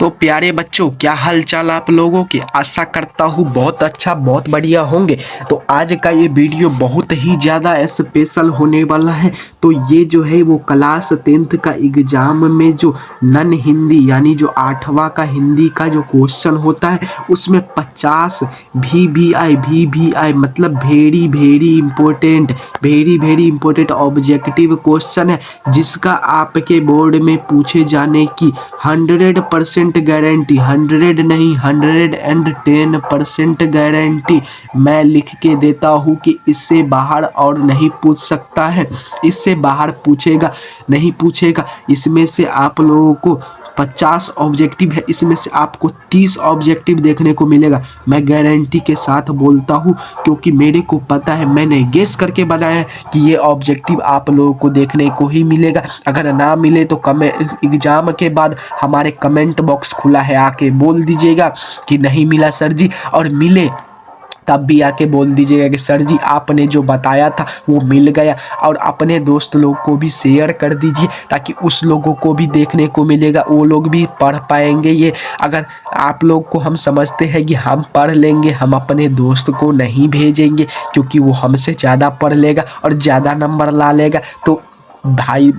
तो प्यारे बच्चों, क्या हाल चाल आप लोगों के। आशा करता हूँ बहुत अच्छा बहुत बढ़िया होंगे। तो आज का ये वीडियो बहुत ही ज़्यादा स्पेशल होने वाला है। तो ये जो है वो क्लास 10th का एग्ज़ाम में जो नन हिंदी यानी जो 8वां का हिंदी का जो क्वेश्चन होता है उसमें 50 VVI मतलब वेरी इंपॉर्टेंट ऑब्जेक्टिव क्वेश्चन है, जिसका आपके बोर्ड में पूछे जाने की 100% गारंटी, 100 नहीं 110% गारंटी मैं लिख के देता हूँ कि इससे बाहर और नहीं पूछ सकता है। इससे बाहर पूछेगा नहीं पूछेगा। इसमें से आप लोगों को 50 ऑब्जेक्टिव है, इसमें से आपको 30 ऑब्जेक्टिव देखने को मिलेगा। मैं गारंटी के साथ बोलता हूँ, क्योंकि मेरे को पता है, मैंने गेस करके बनाया है कि ये ऑब्जेक्टिव आप लोगों को देखने को ही मिलेगा। अगर ना मिले तो एग्जाम के बाद हमारे कमेंट बॉक्स खुला है, आके बोल दीजिएगा कि नहीं मिला सर जी, और मिले तब भी आके बोल दीजिएगा कि सर जी आपने जो बताया था वो मिल गया। और अपने दोस्त लोग को भी शेयर कर दीजिए, ताकि उस लोगों को भी देखने को मिलेगा, वो लोग भी पढ़ पाएंगे ये। अगर आप लोग को हम समझते हैं कि हम पढ़ लेंगे, हम अपने दोस्त को नहीं भेजेंगे, क्योंकि वो हमसे ज़्यादा पढ़ लेगा और ज़्यादा नंबर ला लेगा। तो भाई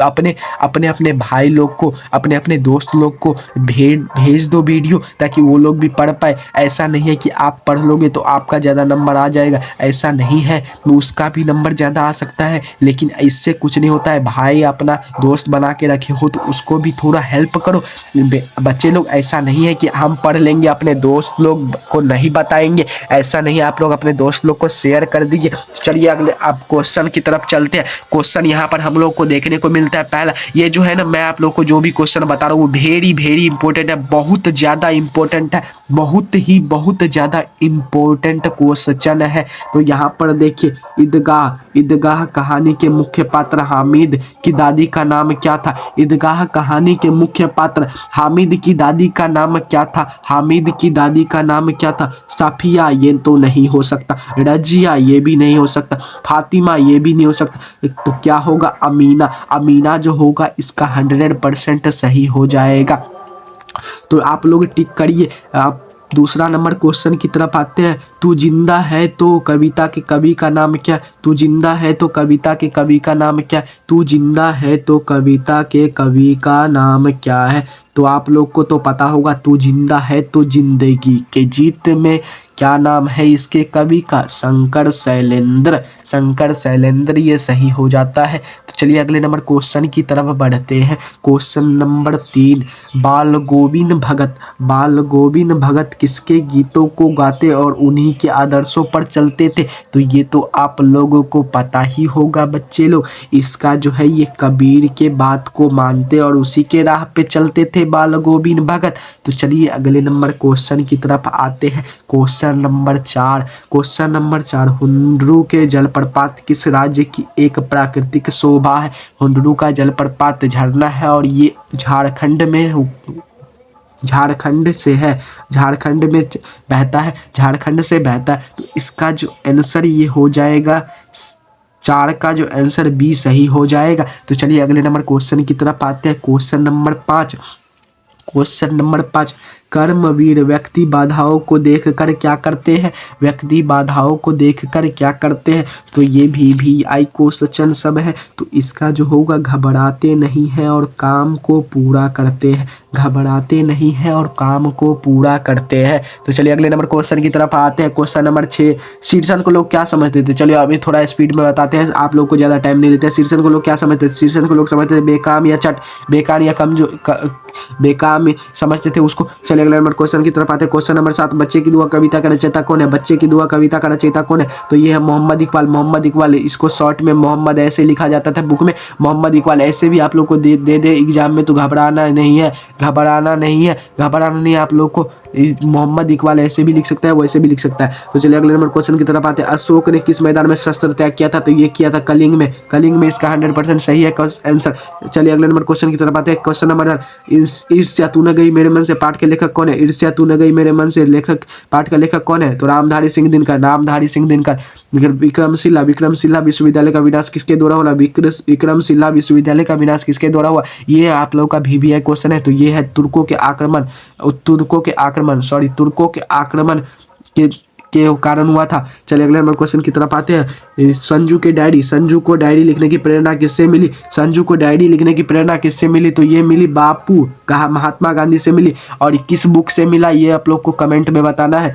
अपने अपने भाई लोग को, अपने दोस्त लोग को भेज दो वीडियो, ताकि वो लोग भी पढ़ पाए। ऐसा नहीं है कि आप पढ़ लोगे तो आपका ज़्यादा नंबर आ जाएगा, ऐसा नहीं है। उसका भी नंबर ज़्यादा आ सकता है, लेकिन इससे कुछ नहीं होता है। भाई अपना दोस्त बना के रखे हो तो उसको भी थोड़ा हेल्प करो। बच्चे लोग, ऐसा नहीं है कि हम पढ़ लेंगे अपने दोस्त लोग को नहीं बताएंगे, ऐसा नहीं है। आप लोग अपने दोस्त लोग को शेयर कर दीजिए। चलिए अगले आप क्वेश्चन की तरफ चलते हैं। क्वेश्चन यहाँ पर हम लोग को देखने को मिलता है पहला। ये जो है ना, मैं आप लोग को जो भी क्वेश्चन बता रहा हूँ वो वेरी इंपॉर्टेंट है, बहुत ज़्यादा इंपॉर्टेंट है, बहुत ज़्यादा इंपॉर्टेंट क्वेश्चन है। तो यहाँ पर देखिए, ईदगाह कहानी के मुख्य पात्र हामिद की दादी का नाम क्या था। ईदगाह कहानी के मुख्य पात्र हामिद की दादी का नाम क्या था। हामिद की दादी का नाम क्या था। साफिया, ये तो नहीं हो सकता। रजिया, ये भी नहीं हो सकता। फातिमा, ये भी नहीं हो सकता। तो क्या होगा, अमीना। अमीना जो होगा इसका 100% सही हो जाएगा। तो आप लोग टिक करिए। आप दूसरा नंबर क्वेश्चन की तरफ आते हैं। तू जिंदा है तो कविता के कवि का नाम क्या। तू जिंदा है तो कविता के कवि का नाम क्या। तू जिंदा है तो कविता के कवि का नाम क्या है। तो आप लोग को तो पता होगा, तू जिंदा है तो जिंदगी के जीत में क्या नाम है इसके कवि का। शंकर शैलेंद्र ये सही हो जाता है। तो चलिए अगले नंबर क्वेश्चन की तरफ बढ़ते हैं। क्वेश्चन नंबर 3, बाल गोविंद भगत किसके गीतों को गाते और उन्हीं के आदर्शों पर चलते थे। तो ये तो आप लोगों को पता ही होगा बच्चे लोग। इसका जो है ये कबीर के बात को मानते और उसी के राह पे चलते थे बाल गोविंद भगत। तो चलिए अगले नंबर क्वेश्चन की तरफ आते हैं। क्वेश्चन नंबर 4, हुंडरू के जलप्रपात किस राज्य की एक प्राकृतिक शोभा है। हुंडरू का जलप्रपात झरना है और ये झारखंड से बहता है। तो इसका जो आंसर ये हो जाएगा, 4 का जो आंसर बी सही हो जाएगा। तो चलिए अगले नंबर क्वेश्चन की तरफ आते हैं। क्वेश्चन नंबर 5, कर्मवीर व्यक्ति बाधाओं को देखकर क्या करते हैं। व्यक्ति बाधाओं को देखकर क्या करते हैं। तो ये भी आई क्वेश्चन सब है। तो इसका जो होगा, घबराते नहीं हैं और काम को पूरा करते हैं। घबराते नहीं हैं और काम को पूरा करते हैं। तो चलिए अगले नंबर क्वेश्चन की तरफ आते हैं। क्वेश्चन नंबर 6, शीर्षण को लोग क्या समझते थे। चलिए अभी थोड़ा स्पीड में बताते हैं, आप लोग को ज़्यादा टाइम नहीं देते। शीर्षण को लोग क्या समझते थे। शीर्षण को लोग समझते थे बेकाम या चट, बेकार या कम, जो बेकाम समझते थे उसको। चलिए अगले नंबर क्वेश्चन की तरफ आते हैं। क्वेश्चन नंबर 7, बच्चे की दुआ कविता का रचयिता कौन है। बच्चे की दुआ कविता का रचयिता कौन है। तो ये है मोहम्मद इकबाल। इसको शॉर्ट में मोहम्मद ऐसे लिखा जाता था बुक में, मोहम्मद इकबाल। ऐसे भी आप लोग को दे एग्जाम में। तो घबराना नहीं है आप लोग को। मोहम्मद इकबाल ऐसे भी लिख सकता है, वैसे भी लिख सकता है। तो चलिए अगले नंबर क्वेश्चन की तरफ आते हैं। अशोक ने किस मैदान में शस्त्र त्याग किया था? तो ये किया था कलिंग में। कलिंग में इसका 100% सही है आंसर। चलिए अगले नंबर क्वेश्चन की तरफ आते हैं। क्वेश्चन नंबर 1, ईर्ष्या तू न गई मेरे मन से पाठ के लेखक कौन है? ईर्ष्या तू न गई मेरे मन से लेखक पाठ का लेखक कौन है? तो रामधारी सिंह दिनकर। रामधारी सिंह दिनकर। विक्रमशिला विश्वविद्यालय का विनाश किसके द्वारा हुआ? विक्रमशिला विश्वविद्यालय का विनाश किसके द्वारा हुआ? ये आप लोग का VVI क्वेश्चन है। तो ये है तुर्कों के आक्रमण के कारण हुआ था। चलिए अगले नंबर क्वेश्चन की तरफ आते हैं। संजू को डायरी लिखने की प्रेरणा किससे मिली? संजू को डायरी लिखने की प्रेरणा किससे मिली? तो ये मिली बापू कहा महात्मा गांधी से मिली। और किस बुक से मिला ये आप लोग को कमेंट में बताना है।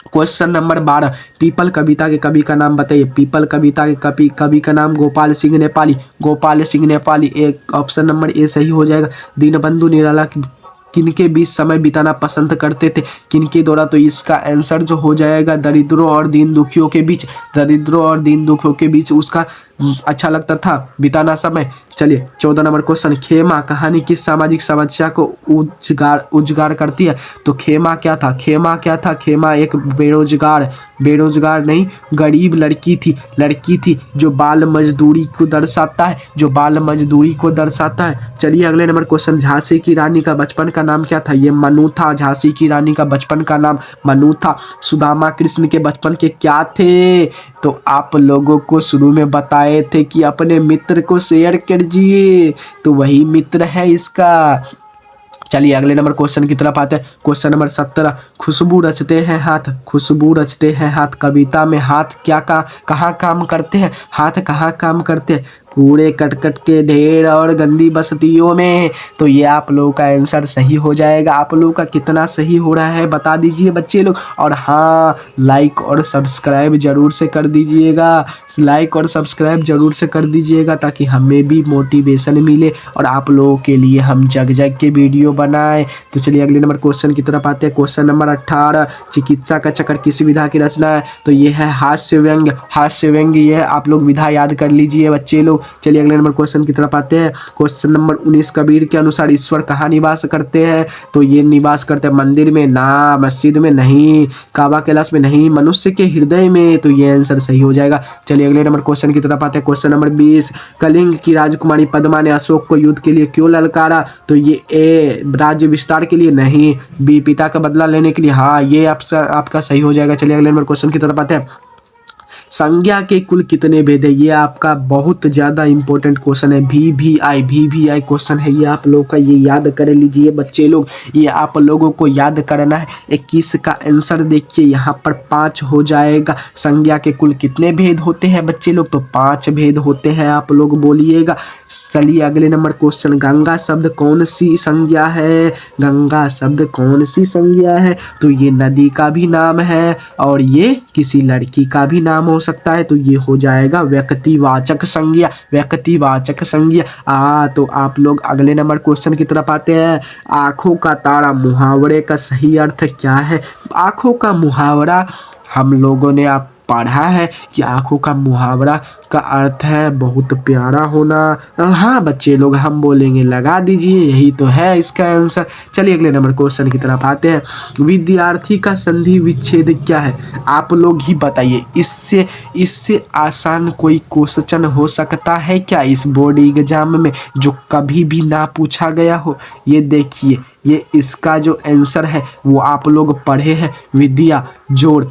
क्वेश्चन नंबर 12, पीपल कविता के कवि का नाम बताइए। पीपल कविता के कवि का नाम गोपाल सिंह नेपाली। एक ऑप्शन नंबर ए सही हो जाएगा। दीनबंधु निराला किनके बीच समय बिताना पसंद करते थे? किनके द्वारा? तो इसका आंसर जो हो जाएगा दरिद्रों और दीन दुखियों के बीच उसका अच्छा लगता था बिताना समय। चलिए 14 नंबर क्वेश्चन, खेमा कहानी किस सामाजिक समस्या को उजागर करती है? तो खेमा क्या था? खेमा एक बेरोजगार नहीं गरीब लड़की थी जो बाल मजदूरी को दर्शाता है। चलिए अगले नंबर क्वेश्चन, झांसी की रानी का बचपन का नाम क्या था? ये मनु था। झांसी की रानी का बचपन का नाम मनु था। सुदामा कृष्ण के बचपन के क्या थे? तो आप लोगों को शुरू में बताए थे कि अपने मित्र को शेयर कीजिए, तो वही मित्र है इसका। चलिए अगले नंबर क्वेश्चन की तरफ आते हैं। क्वेश्चन नंबर 17, खुशबू रचते हैं हाथ कविता में हाथ कहाँ काम करते हैं? हाथ कहाँ काम करते हैं? कूड़े कटकट के ढेर और गंदी बस्तियों में। तो ये आप लोगों का आंसर सही हो जाएगा। आप लोगों का कितना सही हो रहा है बता दीजिए बच्चे लोग। और हाँ, लाइक और सब्सक्राइब जरूर से कर दीजिएगा ताकि हमें भी मोटिवेशन मिले और आप लोगों के लिए हम जग के वीडियो बनाए। तो चलिए अगले नंबर क्वेश्चन की तरफ आते हैं। क्वेश्चन नंबर 18, चिकित्सा का चक्र किस विधा की रचना है? तो ये है हास्य व्यंग्य। ये आप लोग विधा याद कर लीजिए बच्चे लोग। चलिए अगले नंबर क्वेश्चन की तरफ आते हैं। क्वेश्चन नंबर 19, कबीर के अनुसार ईश्वर कहाँ निवास करते हैं? तो ये निवास करते हैं मंदिर में ना, मस्जिद में नहीं, काबा कैलाश में नहीं, मनुष्य के हृदय में। तो ये आंसर सही हो जाएगा। चलिए अगले नंबर क्वेश्चन की तरफ आते हैं। क्वेश्चन नंबर 20, कलिंग की राजकुमारी पद्मा ने अशोक को युद्ध के लिए क्यों ललकारा? तो ये ए राज्य विस्तार के लिए, नहीं बी पिता का बदला लेने के लिए। हाँ, ये आपका सही हो जाएगा। चलिए अगले नंबर क्वेश्चन की तरफ आते हैं। संज्ञा के कुल कितने भेद है? ये आपका बहुत ज़्यादा इंपॉर्टेंट क्वेश्चन है। VVI क्वेश्चन है ये आप लोग का, ये याद कर लीजिए बच्चे लोग। ये आप लोगों को याद करना है। 21 का आंसर देखिए यहाँ पर 5 हो जाएगा। संज्ञा के कुल कितने भेद होते हैं बच्चे लोग? तो 5 भेद होते हैं, आप लोग बोलिएगा। चलिए अगले नंबर क्वेश्चन, गंगा शब्द कौन सी संज्ञा है? तो ये नदी का भी नाम है और ये किसी लड़की का भी नाम हो सकता है। तो ये हो जाएगा व्यक्तिवाचक संज्ञा। तो आप लोग अगले नंबर क्वेश्चन की तरफ आते हैं। आंखों का तारा मुहावरे का सही अर्थ क्या है? आंखों का मुहावरा हम लोगों ने आप पढ़ा है कि आंखों का मुहावरा का अर्थ है बहुत प्यारा होना। हाँ बच्चे लोग, हम बोलेंगे लगा दीजिए, यही तो है इसका आंसर। चलिए अगले नंबर क्वेश्चन की तरफ आते हैं। विद्यार्थी का संधि विच्छेद क्या है? आप लोग ही बताइए। इससे आसान कोई क्वेश्चन हो सकता है क्या इस बोर्ड एग्जाम में जो कभी भी ना पूछा गया हो? ये देखिए, ये इसका जो आंसर है वो आप लोग पढ़े हैं, विद्या जोड़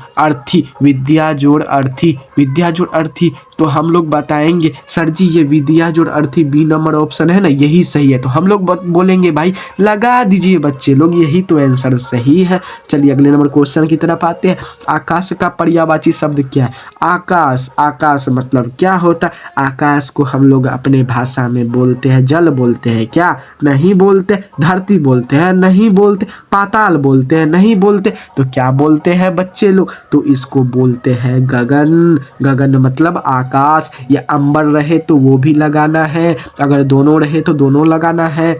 अर्थी। तो हम लोग बताएंगे सर जी ये विद्या जोड़ अर्थी बी नंबर ऑप्शन है ना, यही सही है। तो हम लोग बोलेंगे भाई लगा दीजिए बच्चे लोग, यही तो आंसर सही है। चलिए अगले नंबर क्वेश्चन की तरफ आते हैं। आकाश का पर्यायवाची शब्द क्या है? आकाश मतलब क्या होता है? आकाश को हम लोग अपने भाषा में बोलते हैं जल बोलते हैं क्या? नहीं बोलते। धरती बोलते हैं? नहीं बोलते। पाताल बोलते हैं? नहीं बोलते। तो क्या बोलते हैं बच्चे लोग? तो इसको बोलते हैं गगन मतलब आकाश। या अंबर रहे तो वो भी लगाना है, अगर दोनों रहे तो दोनों लगाना है।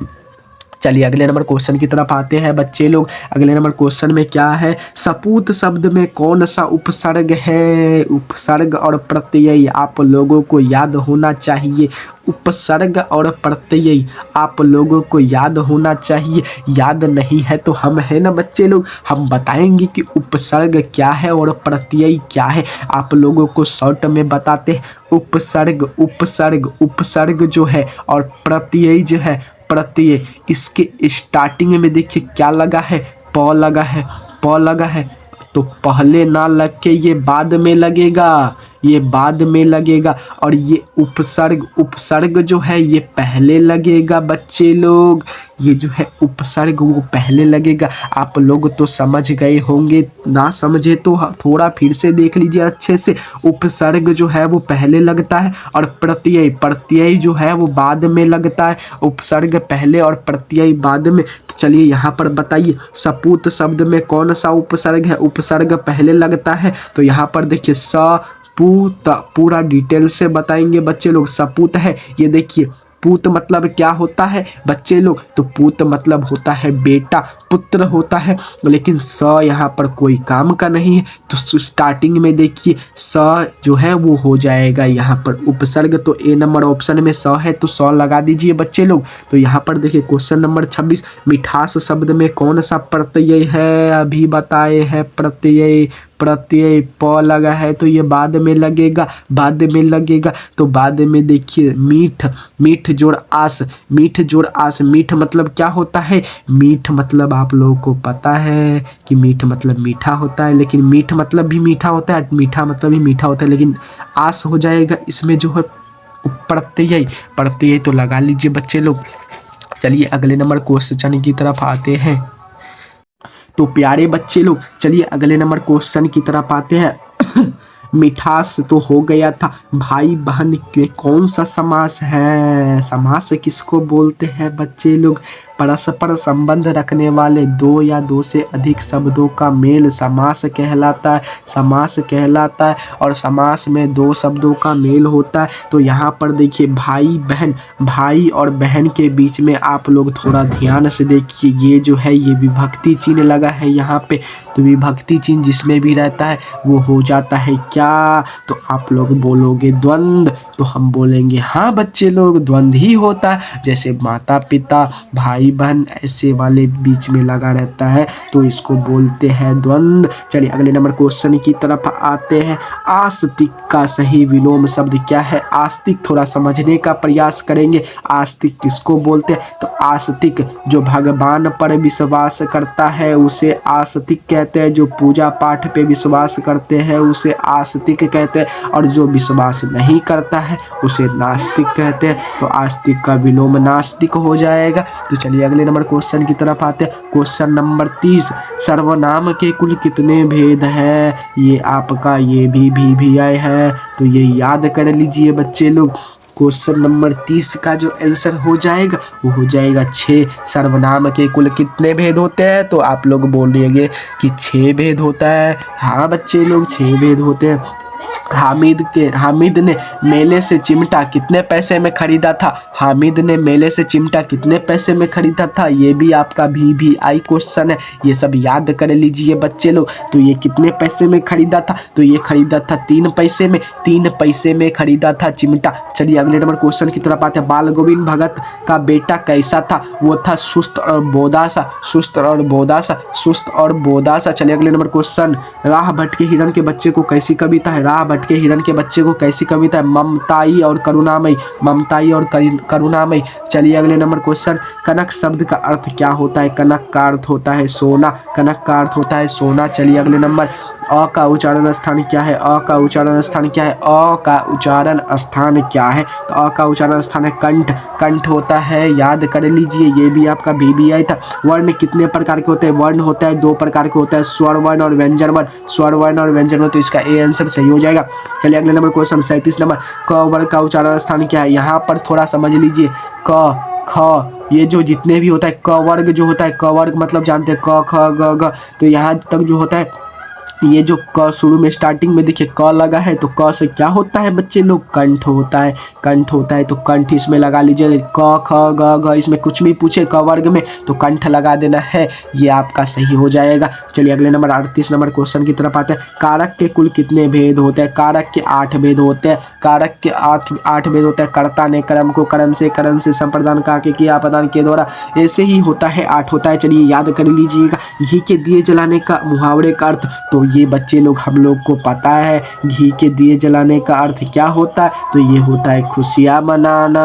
चलिए अगले नंबर क्वेश्चन की तरफ आते हैं बच्चे लोग। अगले नंबर क्वेश्चन में क्या है, सपूत शब्द में कौन सा उपसर्ग है। उपसर्ग और प्रत्यय आप लोगों को याद होना चाहिए। उपसर्ग और प्रत्यय आप लोगों को याद होना चाहिए। याद नहीं है तो हम है ना बच्चे लोग, हम बताएंगे कि उपसर्ग क्या है और प्रत्यय क्या है। आप लोगों को शॉर्ट में बताते हैं। उपसर्ग उपसर्ग उपसर्ग जो है और प्रत्यय जो है, प्रत्यय इसके स्टार्टिंग में देखिए क्या लगा है, प लगा है, प लगा है। तो पहले ना लग के ये बाद में लगेगा, ये बाद में लगेगा। और ये उपसर्ग, उपसर्ग जो है ये पहले लगेगा बच्चे लोग। ये जो है उपसर्ग वो पहले लगेगा। आप लोग तो समझ गए होंगे, ना समझे तो थोड़ा फिर से देख लीजिए अच्छे से। उपसर्ग जो है वो पहले लगता है और प्रत्यय, प्रत्यय जो है वो बाद में लगता है। उपसर्ग पहले और प्रत्यय बाद में। तो चलिए यहाँ पर बताइए, सपूत शब्द में कौन सा उपसर्ग है। उपसर्ग पहले लगता है। तो यहाँ पर देखिए सपूत, पूरा डिटेल से बताएंगे बच्चे लोग। सपूत है, ये देखिए पूत मतलब क्या होता है बच्चे लोग, तो पूत मतलब होता है बेटा, पुत्र होता है। लेकिन स यहाँ पर कोई काम का नहीं है, तो स्टार्टिंग में देखिए स जो है वो हो जाएगा यहाँ पर उपसर्ग। तो ए नंबर ऑप्शन में स है तो स लगा दीजिए बच्चे लोग। तो यहाँ पर देखिए क्वेश्चन नंबर 26, मिठास शब्द में कौन सा प्रत्यय है, अभी बताए हैं प्रत्यय। प्रत्यय प लगा है तो ये बाद में लगेगा, बाद में लगेगा। तो बाद में देखिए मीठ, मीठ जोड़ आस, मीठ जोड़ आस। मीठ मतलब क्या होता है, मीठ मतलब आप लोगों को पता है कि मीठ मतलब मीठा होता है, लेकिन मीठ मतलब भी मीठा होता है, मीठा मतलब भी मीठा होता है, लेकिन आस हो जाएगा इसमें जो है प्रत्यय। प्रत्यय तो लगा लीजिए बच्चे लोग। चलिए अगले नंबर क्वेश्चन की तरफ आते हैं। तो प्यारे बच्चे लोग चलिए अगले नंबर क्वेश्चन की तरफ आते हैं। मिठास तो हो गया था, भाई बहन के कौन सा समास है। समास किसको बोलते हैं बच्चे लोग, परस्पर संबंध रखने वाले दो या दो से अधिक शब्दों का मेल समास कहलाता है। समास कहलाता है और समास में दो शब्दों का मेल होता है। तो यहाँ पर देखिए भाई बहन, भाई और बहन के बीच में आप लोग थोड़ा ध्यान से देखिए, ये जो है ये विभक्ति चिन्ह लगा है यहाँ पे। तो विभक्ति चिन्ह जिसमें भी रहता है वो हो जाता है क्या, तो आप लोग बोलोगे द्वंद्व, तो हम बोलेंगे हाँ बच्चे लोग द्वंद्व ही होता है। जैसे माता पिता, भाई बहन ऐसे वाले बीच में लगा रहता है तो इसको बोलते हैं द्वंद्व। चलिए अगले नंबर क्वेश्चन की तरफ आते हैं। आस्तिक का सही विलोम शब्द क्या है। आस्तिक थोड़ा समझने का प्रयास करेंगे। आस्तिक किसको बोलते हैं, तो आस्तिक जो भगवान पर विश्वास करता है उसे आस्तिक कहते हैं। जो पूजा पाठ पे विश्वास करते हैं उसे आस्तिक कहते हैं, और जो विश्वास नहीं करता है उसे नास्तिक कहते हैं। तो आस्तिक का विलोम नास्तिक हो जाएगा। तो चलिए अगले नंबर क्वेश्चन की तरफ आते हैं। क्वेश्चन नंबर 30, सर्वनाम के कुल कितने भेद है। ये आपका ये भी आए है, तो ये याद कर लीजिए बच्चे लोग। क्वेश्चन नंबर 30 का जो आंसर हो जाएगा वो हो जाएगा 6। सर्वनाम के कुल कितने भेद होते हैं, तो आप लोग बोलिएगा कि 6 भेद होता है। हाँ बच्चे लोग 6 भेद होते हैं। हामिद ने मेले से चिमटा कितने पैसे में खरीदा था। हामिद ने मेले से चिमटा कितने पैसे में खरीदा था, ये भी आपका भी आई क्वेश्चन है। ये सब याद कर लीजिए बच्चे लोग। तो ये कितने पैसे में खरीदा था, तो ये खरीदा था 3 पैसे में, 3 पैसे में खरीदा था चिमटा। चलिए अगले नंबर क्वेश्चन की तरफ आते हैं। बाल गोविंद भगत का बेटा कैसा था, वो था सुस्त और बोदासा, सुस्त और बोदासा, सुस्त और बोदासा। चलिए अगले नंबर क्वेश्चन। राह भटके हिरण के बच्चे को कैसी कविता है। राह भटके हिरण के बच्चे को कैसी कविता है, ममताई और करुणामयी, ममताई और करुणामयी। चलिए अगले नंबर क्वेश्चन। कनक शब्द का अर्थ क्या होता है। कनक का अर्थ होता है सोना, कनक का अर्थ होता है सोना। चलिए अगले नंबर। अ का उच्चारण स्थान क्या है। अ का उच्चारण स्थान क्या है। अ का उच्चारण स्थान क्या है, तो अ का उच्चारण स्थान है कंठ, कंठ होता है। याद कर लीजिए, ये भी आपका भी आया था। वर्ण कितने प्रकार के होते हैं। वर्ण होता है 2 प्रकार के होता है, स्वर वर्ण और व्यंजन वर्ण, स्वर वर्ण और व्यंजन वर्ण। तो इसका ए आंसर सही हो जाएगा। चलिए अगले नंबर क्वेश्चन 37 नंबर। क वर्ग का उच्चारण स्थान क्या है। यहाँ पर थोड़ा समझ लीजिए, क ख ये जो जितने भी होता है, क वर्ग जो होता है, क वर्ग मतलब जानते हैं क ख ग घ, तो यहाँ तक जो होता है ये जो क शुरू में स्टार्टिंग में देखिए क लगा है, तो क से क्या होता है बच्चे लोग, कंठ होता है। कंठ होता है तो कंठ इसमें लगा लीजिए। क ख ग घ इसमें कुछ भी पूछे क वर्ग में तो कंठ लगा देना है, ये आपका सही हो जाएगा। चलिए अगले नंबर 38 नंबर क्वेश्चन की तरफ आते हैं। कारक के कुल कितने भेद होते हैं? कारक के 8 भेद होते हैं। कारक के 8 भेद होते हैं। कर्ता ने कर्म को कर्म से, करण से, संप्रदान का के किया, अपदान के द्वारा, ऐसे ही होता है 8 होता है। चलिए याद कर लीजिएगा। घी के दिए जलाने का मुहावरे का अर्थ, तो ये बच्चे लोग हम लोग को पता है। घी के दिए जलाने का अर्थ क्या होता है? तो ये होता है खुशियाँ मनाना।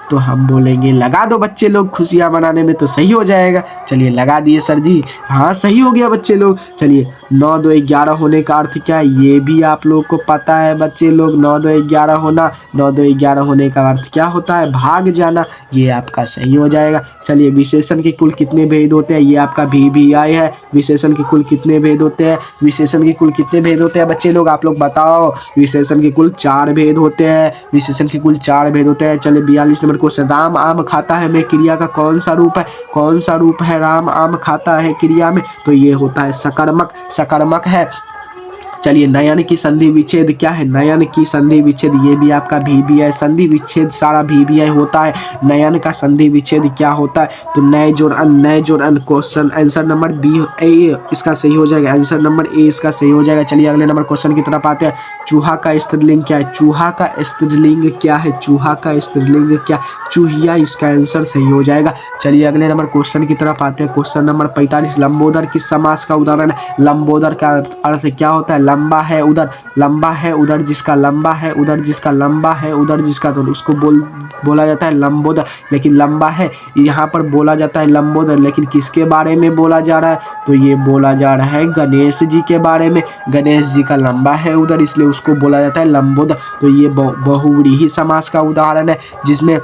तो हम बोलेंगे लगा दो बच्चे लोग, खुशियाँ मनाने में तो सही हो जाएगा। चलिए लगा दिए सर जी, हाँ सही हो गया बच्चे लोग। चलिए 9 2 11 होने का अर्थ क्या है? ये भी आप लोग को पता है बच्चे लोग। 9 2 11 होना, 9 2 11 होने का अर्थ क्या होता है? भाग जाना, ये आपका सही हो जाएगा। चलिए विशेषण के कुल कितने भेद होते हैं? ये आपका VVI है। विशेषण के कुल कितने भेद होते हैं? विशेषण के कुल कितने भेद होते हैं बच्चे लोग, आप लोग बताओ। विशेषण के कुल 4 भेद होते हैं। विशेषण के कुल 4 भेद होते हैं। चलिए 42 नंबर क्वेश्चन। राम आम खाता है में क्रिया का कौन सा रूप है? कौन सा रूप है राम आम खाता है क्रिया में? तो ये होता है सकर्मक, सकर्मक है। चलिए नयन की संधि विच्छेद क्या है? नयन की संधि विच्छेद, ये भी आपका VVI। संधि विच्छेद सारा VVI होता है। नयन का संधि विच्छेद क्या होता है? तो नए जोड़ अन, नए जोड़ अन। क्वेश्चन आंसर नंबर A इसका सही हो जाएगा। आंसर नंबर A इसका सही हो जाएगा। चलिए अगले नंबर क्वेश्चन की तरफ आते हैं। चूहा का स्त्रीलिंग क्या है? चूहा का स्त्रीलिंग क्या है? चूहा का स्त्रीलिंग क्या? चूहिया, इसका आंसर सही हो जाएगा। चलिए अगले नंबर क्वेश्चन की तरफ आते हैं। Question number 45। लंबोदर किस समास का उदाहरण है? लंबोदर का अर्थ क्या होता है? लंबा है उधर, लंबा है उधर जिसका लंबा है उधर जिसका लंबा है उधर जिसका, तो उसको बोला जाता है लंबोदर। लेकिन लंबा है यहाँ पर बोला जाता है लंबोदर, लेकिन किसके बारे में बोला जा रहा है? तो ये बोला जा रहा है गणेश जी के बारे में। गणेश जी का लंबा है उधर, इसलिए उसको बोला जाता है लंबोदर। तो ये बहुव्रीहि समास का उदाहरण है, जिसमें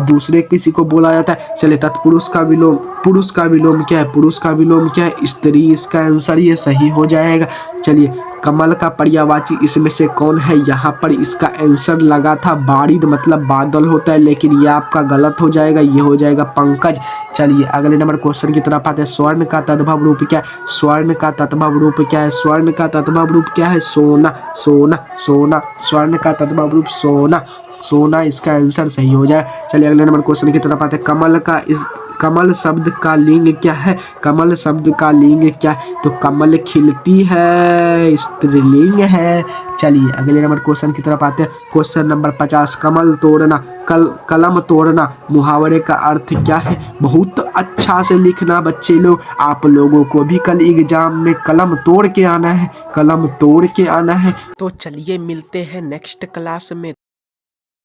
दूसरे किसी को बोला जाता है। चलिए तत्पुरुष का विलोम, पुरुष का विलोम क्या है? पुरुष का विलोम क्या है? स्त्री, इसका आंसर ये सही हो जाएगा। चलिए कमल का पर्यायवाची इसमें से कौन है? यहाँ पर इसका आंसर लगा था बारिद, मतलब बादल होता है, लेकिन ये आपका गलत हो जाएगा, ये हो जाएगा पंकज। चलिए अगले नंबर क्वेश्चन की तरफ आते हैं। स्वर्ण का तद्भव रूप क्या है? स्वर्ण का तद्भव रूप क्या है? स्वर्ण का तद्भव रूप क्या है? सोना, सोना, सोना। स्वर्ण का तद्भव रूप सोना, सोना, इसका आंसर सही हो जाए। चलिए अगले नंबर क्वेश्चन की तरफ आते हैं। कमल शब्द का लिंग क्या है? कमल शब्द का लिंग क्या है? तो कमल खिलती है, स्त्रीलिंग है। चलिए अगले नंबर क्वेश्चन की तरफ आते हैं। Question number 50। कमल तोड़ना, कलम तोड़ना मुहावरे का अर्थ क्या है? बहुत अच्छा से लिखना बच्चे लोग, आप लोगों को भी कल एग्जाम में कलम तोड़ के आना है, कलम तोड़ के आना है। तो चलिए मिलते हैं नेक्स्ट क्लास में।